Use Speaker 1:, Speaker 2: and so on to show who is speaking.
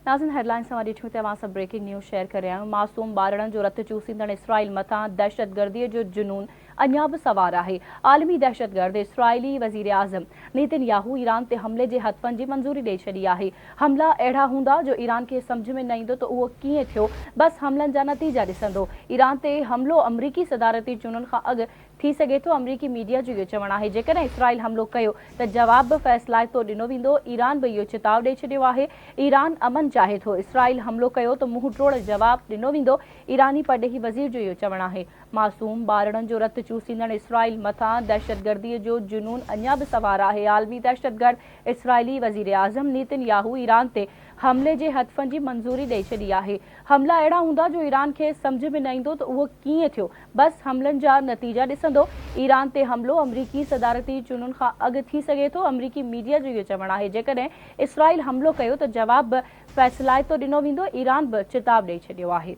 Speaker 1: नाज़िन headline सां ॾिठूं त असां ब्रेकिंग न्यूज़ शेयर करे आहियूं। मासूम ॿारनि जो रत चूसींदड़ इसराइल मथां दहशतगर्दीअ जो जुनून अञा बि सवार आहे। आलमी दहशतगर्द इसराइली वज़ीर आज़म नेतन्याहू ईरान ते हमले जे हदफ़नि जी मंज़ूरी ॾेई छॾी आहे। हमला अहिड़ा हूंदा जो ईरान खे सम्झ में न ईंदो त उहो कीअं थियो, बस हमलनि जा नतीजा ॾिसंदो। ईरान ते हमलो अमरीकी सदारती चूंडुनि खां अॻु थी सघे थो। अमरीकी मीडिया जो इहो चवणु आहे जेकॾहिं इसराइल हमलो कयो त जवाब बि फ़ैसिलाइतो ॾिनो वेंदो। ईरान बि इहो चिताव ॾेई छॾियो आहे। ईरान अमन चाहे थो, इसराइल हमलो कयो त मुंहुं टोड़ जवाब ॾिनो वेंदो। ईरानी परॾेही वज़ीर जो इहो चवणु आहे। मासूम ॿारनि जो रत चूसींदड़ इसराइल मथां दहशतगर्दीअ जो जुनून अञा बि सवार आहे। आलमी दहशतगर्द इसराइली वज़ीर आज़म नेतन्याहू ईरान ते हमले जे हदफ़नि जी मंज़ूरी ॾेई छॾी आहे। हमला अहिड़ा हूंदा जो ईरान खे सम्झ में न ईंदो त उहो कीअं थियो, बस हमलनि जा नतीजा ॾिसंदो। ईरान ते हमलो अमरीकी सदारती चूंडुनि खां अॻु थी सघे थो। अमरीकी मीडिया जो इहो चवणु आहे जेकॾहिं इसराइल हमलो कयो त जवाब बि फ़ैसिलाइतो ॾिनो वेंदो। ईरान बि चिताव ॾेई छॾियो आहे।